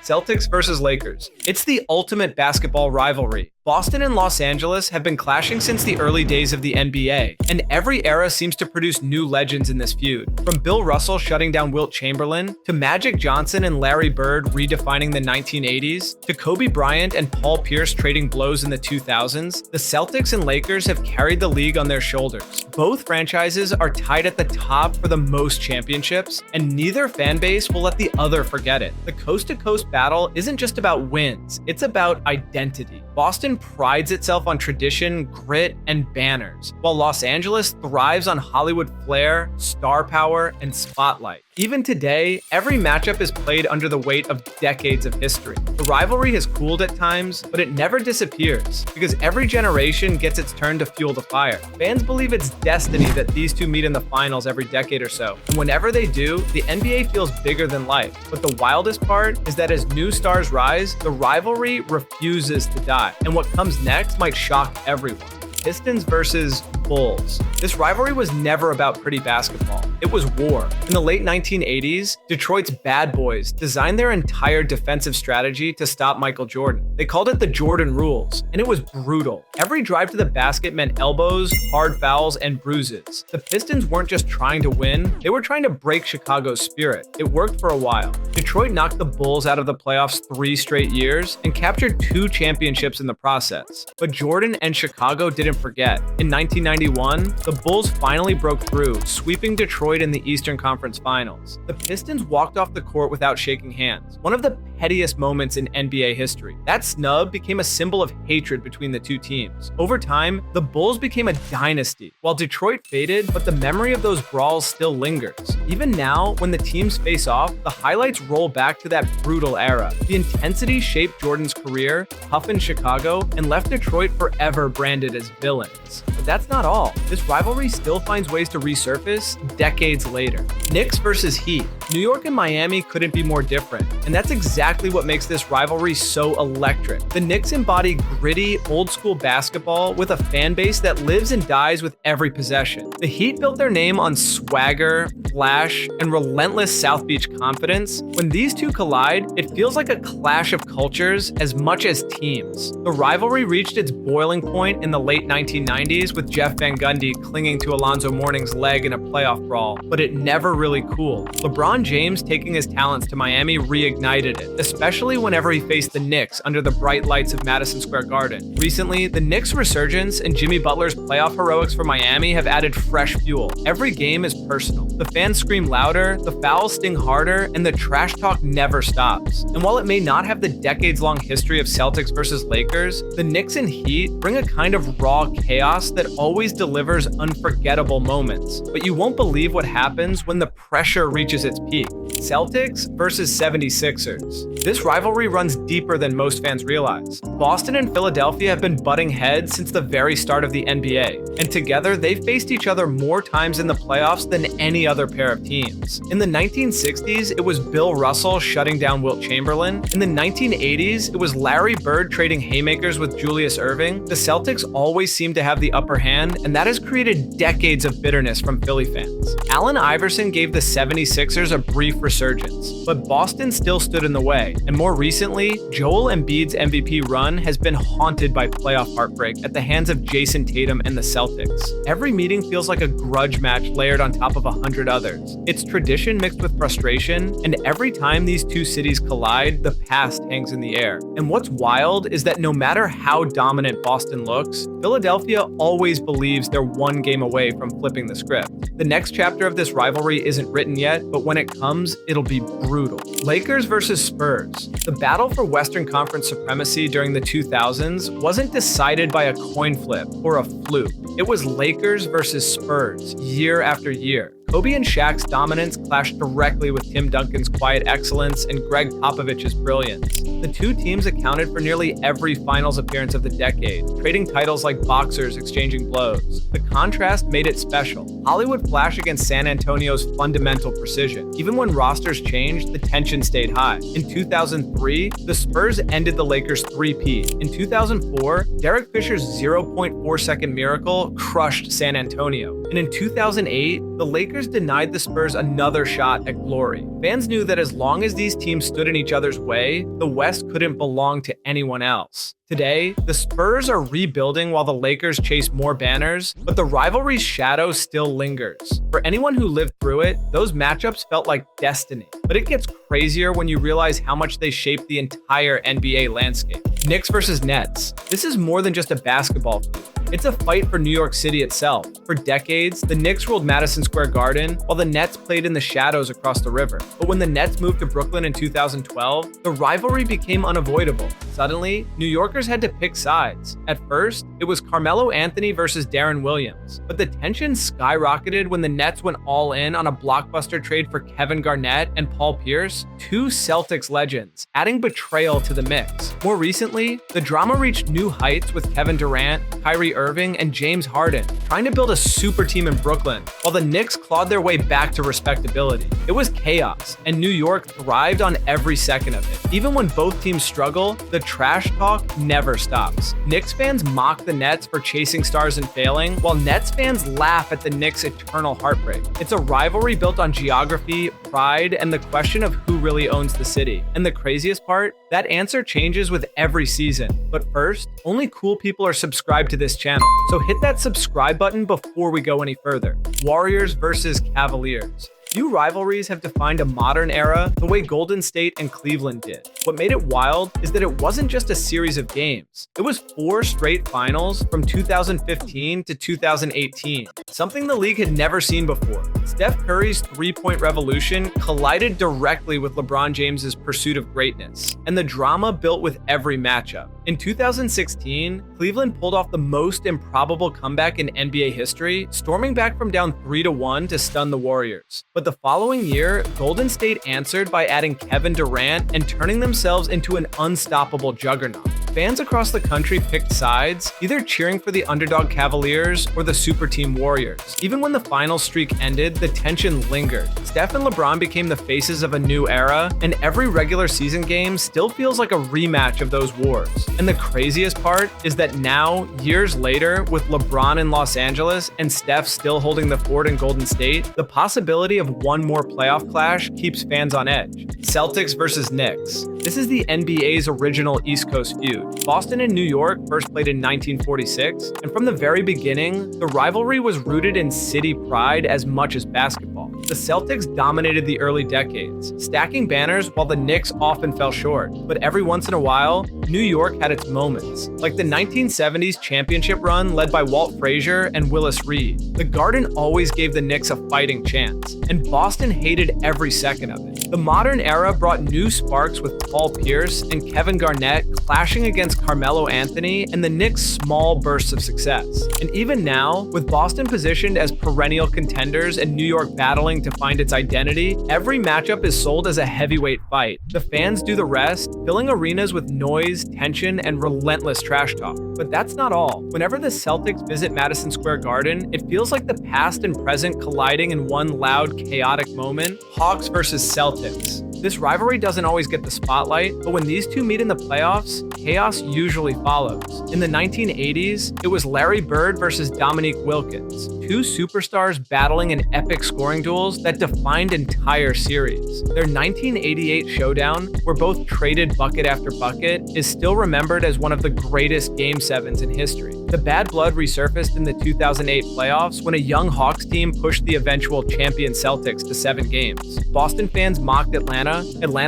Celtics versus Lakers. It's the ultimate basketball rivalry. Boston and Los Angeles have been clashing since the early days of the NBA, and every era seems to produce new legends in this feud. From Bill Russell shutting down Wilt Chamberlain, to Magic Johnson and Larry Bird redefining the 1980s, to Kobe Bryant and Paul Pierce trading blows in the 2000s, the Celtics and Lakers have carried the league on their shoulders. Both franchises are tied at the top for the most championships, and neither fan base will let the other forget it. The coast-to-coast battle isn't just about wins, it's about identity. Boston prides itself on tradition, grit, and banners, while Los Angeles thrives on Hollywood flair, star power, and spotlight. Even today, every matchup is played under the weight of decades of history. The rivalry has cooled at times, but it never disappears, because every generation gets its turn to fuel the fire. Fans believe it's destiny that these two meet in the finals every decade or so, and whenever they do, the NBA feels bigger than life. But the wildest part is that as new stars rise, the rivalry refuses to die, and what comes next might shock everyone. Pistons versus Bulls. This rivalry was never about pretty basketball. It was war. In the late 1980s, Detroit's bad boys designed their entire defensive strategy to stop Michael Jordan. They called it the Jordan rules, and it was brutal. Every drive to the basket meant elbows, hard fouls, and bruises. The Pistons weren't just trying to win, they were trying to break Chicago's spirit. It worked for a while. Detroit knocked the Bulls out of the playoffs 3 straight years and captured 2 championships in the process. But Jordan and Chicago didn't forget. In 1991, the Bulls finally broke through, sweeping Detroit in the Eastern Conference Finals. The Pistons walked off the court without shaking hands, one of the pettiest moments in NBA history. That snub became a symbol of hatred between the two teams. Over time, the Bulls became a dynasty, while Detroit faded, but the memory of those brawls still lingers. Even now, when the teams face off, the highlights roll back to that brutal era. The intensity shaped Jordan's career, toughened Chicago, and left Detroit forever branded as villains. But that's not all. This rivalry still finds ways to resurface decades later. Knicks versus Heat. New York and Miami couldn't be more different, and that's exactly what makes this rivalry so electric. The Knicks embody gritty, old-school basketball with a fan base that lives and dies with every possession. The Heat built their name on swagger, flash, and relentless South Beach confidence. When these two collide, it feels like a clash of cultures as much as teams. The rivalry reached its boiling point in the late 1990s with Jeff Van Gundy clinging to Alonzo Mourning's leg in a playoff brawl, but it never really cooled. LeBron James taking his talents to Miami reignited it, especially whenever he faced the Knicks under the bright lights of Madison Square Garden. Recently, the Knicks' resurgence and Jimmy Butler's playoff heroics for Miami have added fresh fuel. Every game is personal. The fans scream louder, the fouls sting harder, and the trash talk never stops. And while it may not have the decades-long history of Celtics versus Lakers, the Knicks and Heat bring a kind of raw chaos that always delivers unforgettable moments. But you won't believe what happens when the pressure reaches its peak. Celtics versus 76ers. This rivalry runs deeper than most fans realize. Boston and Philadelphia have been butting heads since the very start of the NBA, and together they've faced each other more times in the playoffs than any other pair of teams. In the 1960s, it was Bill Russell shutting down Wilt Chamberlain. In the 1980s, it was Larry Bird trading haymakers with Julius Erving. The Celtics always seem to have the upper hand, and that has created decades of bitterness from Philly fans. Allen Iverson gave the 76ers a brief resurgence, but Boston still stood in the way, and more recently, Joel Embiid's MVP run has been haunted by playoff heartbreak at the hands of Jason Tatum and the Celtics. Every meeting feels like a grudge match layered on top of 100 others. It's tradition mixed with frustration, and every time these two cities collide, the past hangs in the air. And what's wild is that no matter how dominant Boston looks, Philadelphia always believes they're one game away from flipping the script. The next chapter of this rivalry isn't written yet, but when it comes, it'll be brutal. Lakers versus Spurs. The battle for Western Conference supremacy during the 2000s wasn't decided by a coin flip or a fluke. It was Lakers versus Spurs, year after year. Kobe and Shaq's dominance clashed directly with Tim Duncan's quiet excellence and Greg Popovich's brilliance. The two teams accounted for nearly every finals appearance of the decade, trading titles like boxers exchanging blows. The contrast made it special. Hollywood flash against San Antonio's fundamental precision. Even when rosters changed, the tension stayed high. In 2003, the Spurs ended the Lakers' three-peat. In 2004, Derek Fisher's 0.4-second miracle crushed San Antonio. And in 2008, the Lakers Lakers denied the Spurs another shot at glory. Fans knew that as long as these teams stood in each other's way, the West couldn't belong to anyone else. Today, the Spurs are rebuilding while the Lakers chase more banners, but the rivalry's shadow still lingers. For anyone who lived through it, those matchups felt like destiny. But it gets crazier when you realize how much they shaped the entire NBA landscape. Knicks versus Nets. This is more than just a basketball feud. It's a fight for New York City itself. For decades, the Knicks ruled Madison Square Garden, while the Nets played in the shadows across the river. But when the Nets moved to Brooklyn in 2012, the rivalry became unavoidable. Suddenly, New Yorkers had to pick sides. At first, it was Carmelo Anthony versus Deron Williams. But the tension skyrocketed when the Nets went all in on a blockbuster trade for Kevin Garnett and Paul Pierce, two Celtics legends, adding betrayal to the mix. More recently, the drama reached new heights with Kevin Durant, Kyrie Irving, and James Harden trying to build a super team in Brooklyn, while the Knicks clawed their way back to respectability. It was chaos, and New York thrived on every second of it. Even when both teams struggle, the trash talk never stops. Knicks fans mock the Nets for chasing stars and failing, while Nets fans laugh at the Knicks' eternal heartbreak. It's a rivalry built on geography, pride, and the question of who really owns the city. And the craziest part? That answer changes with every season. But first, only cool people are subscribed to this channel, so hit that subscribe button before we go any further. Warriors versus Cavaliers. Few rivalries have defined a modern era the way Golden State and Cleveland did. What made it wild is that it wasn't just a series of games. It was 4 straight finals from 2015 to 2018, something the league had never seen before. Steph Curry's three-point revolution collided directly with LeBron James's pursuit of greatness, and the drama built with every matchup. In 2016, Cleveland pulled off the most improbable comeback in NBA history, storming back from down 3-1 to stun the Warriors. But the following year, Golden State answered by adding Kevin Durant and turning themselves into an unstoppable juggernaut. Fans across the country picked sides, either cheering for the underdog Cavaliers or the super team Warriors. Even when the final streak ended, the tension lingered. Steph and LeBron became the faces of a new era, and every regular season game still feels like a rematch of those wars. And the craziest part is that now, years later, with LeBron in Los Angeles and Steph still holding the fort in Golden State, the possibility of one more playoff clash keeps fans on edge. Celtics versus Knicks. This is the NBA's original East Coast feud. Boston and New York first played in 1946, and from the very beginning, the rivalry was rooted in city pride as much as basketball. The Celtics dominated the early decades, stacking banners while the Knicks often fell short. But every once in a while, New York had its moments, like the 1970s championship run led by Walt Frazier and Willis Reed. The Garden always gave the Knicks a fighting chance, and Boston hated every second of it. The modern era brought new sparks with Paul Pierce and Kevin Garnett clashing against Carmelo Anthony and the Knicks' small bursts of success. And even now, with Boston positioned as perennial contenders and New York battling to find its identity, every matchup is sold as a heavyweight fight. The fans do the rest, filling arenas with noise, tension, and relentless trash talk. But that's not all. Whenever the Celtics visit Madison Square Garden, it feels like the past and present colliding in one loud, chaotic moment. Hawks versus Celtics. This rivalry doesn't always get the spotlight, but when these two meet in the playoffs, chaos usually follows. In the 1980s, it was Larry Bird versus Dominique Wilkins, two superstars battling in epic scoring duels that defined entire series. Their 1988 showdown, where both traded bucket after bucket, is still remembered as one of the greatest Game 7s in history. The bad blood resurfaced in the 2008 playoffs when a young Hawks team pushed the eventual champion Celtics to 7 games. Boston fans mocked Atlanta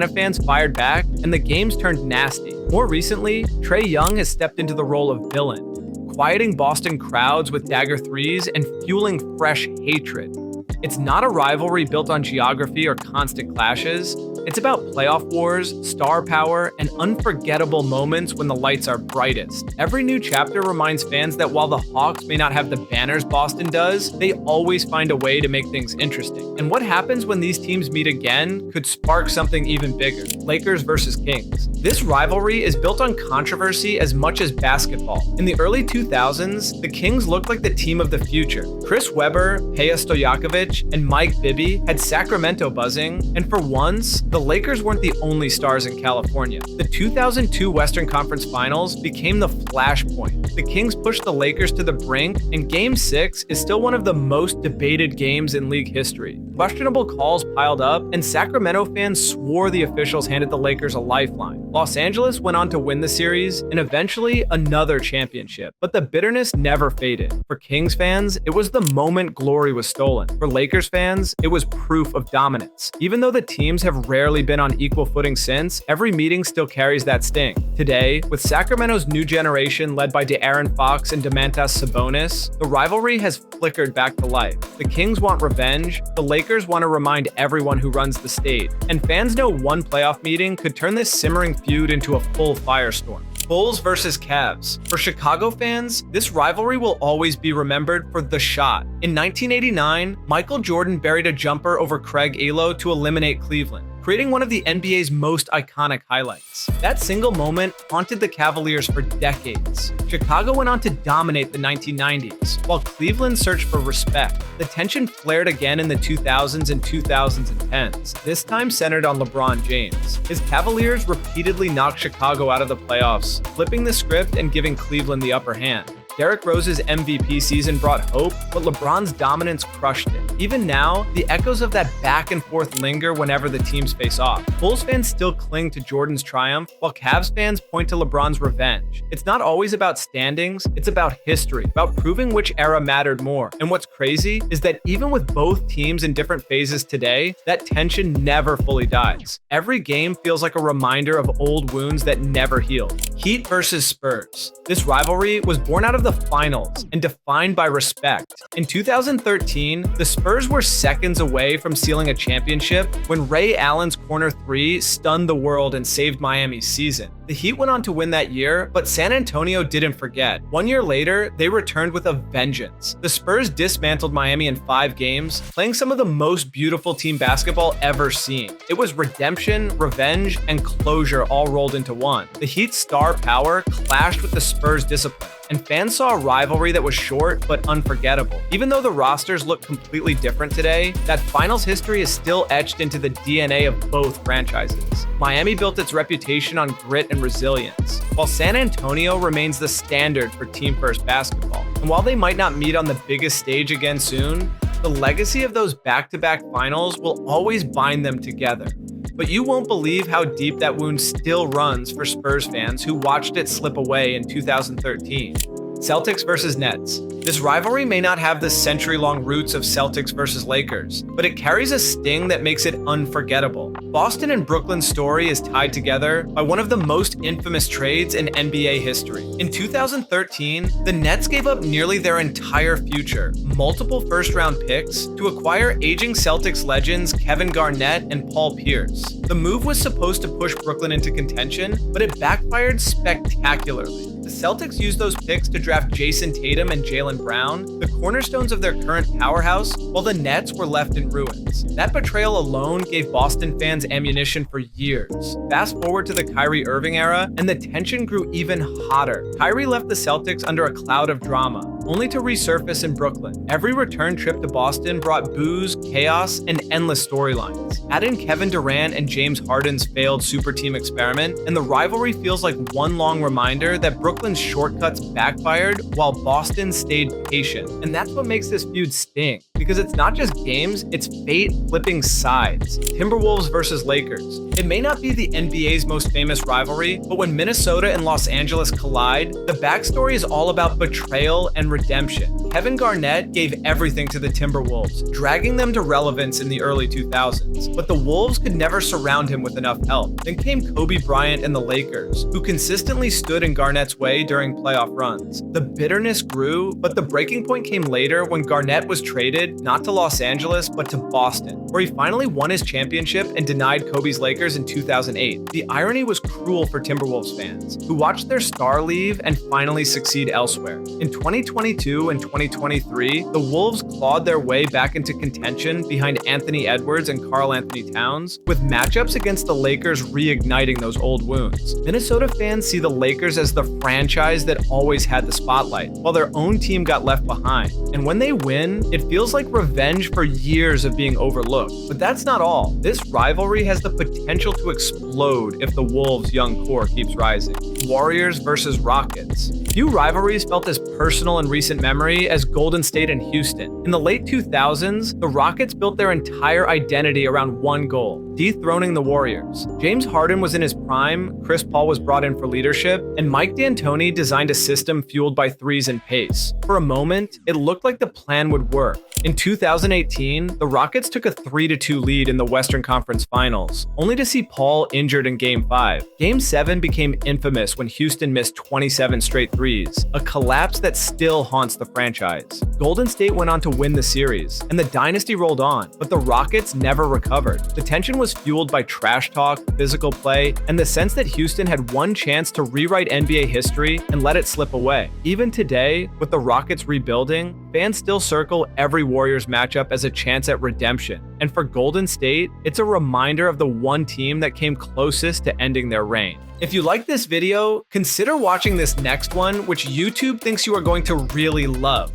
fans fired back, and the games turned nasty. More recently, Trae Young has stepped into the role of villain, quieting Boston crowds with dagger threes and fueling fresh hatred. It's not a rivalry built on geography or constant clashes. It's about playoff wars, star power, and unforgettable moments when the lights are brightest. Every new chapter reminds fans that while the Hawks may not have the banners Boston does, they always find a way to make things interesting. And what happens when these teams meet again could spark something even bigger. Lakers versus Kings. This rivalry is built on controversy as much as basketball. In the early 2000s, the Kings looked like the team of the future. Chris Webber, Peja Stojakovic, and Mike Bibby had Sacramento buzzing, and for once, the Lakers weren't the only stars in California. The 2002 Western Conference Finals became the flashpoint. The Kings pushed the Lakers to the brink, and Game 6 is still one of the most debated games in league history. Questionable calls piled up, and Sacramento fans swore the officials handed the Lakers a lifeline. Los Angeles went on to win the series and eventually another championship, but the bitterness never faded. For Kings fans, it was the moment glory was stolen. For Lakers fans, it was proof of dominance. Even though the teams have rarely been on equal footing since, every meeting still carries that sting. Today, with Sacramento's new generation led by De'Aaron Fox and Domantas Sabonis, the rivalry has flickered back to life. The Kings want revenge, the Lakers want to remind everyone who runs the state, and fans know one playoff meeting could turn this simmering feud into a full firestorm. Bulls versus Cavs. For Chicago fans, this rivalry will always be remembered for the shot. In 1989, Michael Jordan buried a jumper over Craig Elo to eliminate Cleveland, creating one of the NBA's most iconic highlights. That single moment haunted the Cavaliers for decades. Chicago went on to dominate the 1990s, while Cleveland searched for respect. The tension flared again in the 2000s and 2010s, this time centered on LeBron James. His Cavaliers repeatedly knocked Chicago out of the playoffs, flipping the script and giving Cleveland the upper hand. Derrick Rose's MVP season brought hope, but LeBron's dominance crushed it. Even now, the echoes of that back and forth linger whenever the teams face off. Bulls fans still cling to Jordan's triumph, while Cavs fans point to LeBron's revenge. It's not always about standings, it's about history, about proving which era mattered more. And what's crazy is that even with both teams in different phases today, that tension never fully dies. Every game feels like a reminder of old wounds that never healed. Heat versus Spurs. This rivalry was born out of the finals and defined by respect. In 2013, the Spurs were seconds away from sealing a championship when Ray Allen's corner three stunned the world and saved Miami's season. The Heat went on to win that year, but San Antonio didn't forget. 1 year later, they returned with a vengeance. The Spurs dismantled Miami in 5 games, playing some of the most beautiful team basketball ever seen. It was redemption, revenge, and closure all rolled into one. The Heat's star power clashed with the Spurs' discipline, and fans saw a rivalry that was short but unforgettable. Even though the rosters look completely different today, that finals history is still etched into the DNA of both franchises. Miami built its reputation on grit and resilience, while San Antonio remains the standard for team-first basketball. And while they might not meet on the biggest stage again soon, the legacy of those back-to-back finals will always bind them together. But you won't believe how deep that wound still runs for Spurs fans who watched it slip away in 2013. Celtics versus Nets. This rivalry may not have the century-long roots of Celtics versus Lakers, but it carries a sting that makes it unforgettable. Boston and Brooklyn's story is tied together by one of the most infamous trades in NBA history. In 2013, the Nets gave up nearly their entire future, multiple first-round picks, to acquire aging Celtics legends Kevin Garnett and Paul Pierce. The move was supposed to push Brooklyn into contention, but it backfired spectacularly. The Celtics used those picks to draft Jason Tatum and Jaylen Brown, the cornerstones of their current powerhouse, while the Nets were left in ruins. That betrayal alone gave Boston fans ammunition for years. Fast forward to the Kyrie Irving era, and the tension grew even hotter. Kyrie left the Celtics under a cloud of drama, only to resurface in Brooklyn. Every return trip to Boston brought booze, chaos, and endless storylines. Add in Kevin Durant and James Harden's failed super team experiment, and the rivalry feels like one long reminder that Brooklyn's shortcuts backfired while Boston stayed patient. And that's what makes this feud sting, because it's not just games, it's fate flipping sides. Timberwolves versus Lakers. It may not be the NBA's most famous rivalry, but when Minnesota and Los Angeles collide, the backstory is all about betrayal and redemption. Kevin Garnett gave everything to the Timberwolves, dragging them to relevance in the early 2000s. But the Wolves could never surround him with enough help. Then came Kobe Bryant and the Lakers, who consistently stood in Garnett's way during playoff runs. The bitterness grew, but the breaking point came later when Garnett was traded, not to Los Angeles, but to Boston, where he finally won his championship and denied Kobe's Lakers in 2008. The irony was cruel for Timberwolves fans, who watched their star leave and finally succeed elsewhere. In 2022 and 2023, the Wolves clawed their way back into contention behind Anthony Edwards and Karl Anthony Towns, with matchups against the Lakers reigniting those old wounds. Minnesota fans see the Lakers as the franchise that always had the spotlight, while their own team got left behind. And when they win, it feels like like revenge for years of being overlooked. But that's not all. This rivalry has the potential to explode if the Wolves' young core keeps rising. Warriors versus Rockets. Few rivalries felt as personal in recent memory as Golden State and Houston. In the late 2000s, the Rockets built their entire identity around one goal: dethroning the Warriors. James Harden was in his prime, Chris Paul was brought in for leadership, and Mike D'Antoni designed a system fueled by threes and pace. For a moment, it looked like the plan would work. In 2018, the Rockets took a 3-2 lead in the Western Conference Finals, only to see Paul injured in Game 5. Game 7 became infamous when Houston missed 27 straight threes, a collapse that still haunts the franchise. Golden State went on to win the series, and the dynasty rolled on, but the Rockets never recovered. The tension was fueled by trash talk, physical play, and the sense that Houston had one chance to rewrite NBA history and let it slip away. Even today, with the Rockets rebuilding, fans still circle every Warriors matchup as a chance at redemption. And for Golden State, it's a reminder of the one team that came closest to ending their reign. If you like this video, consider watching this next one, which YouTube thinks you are going to really love.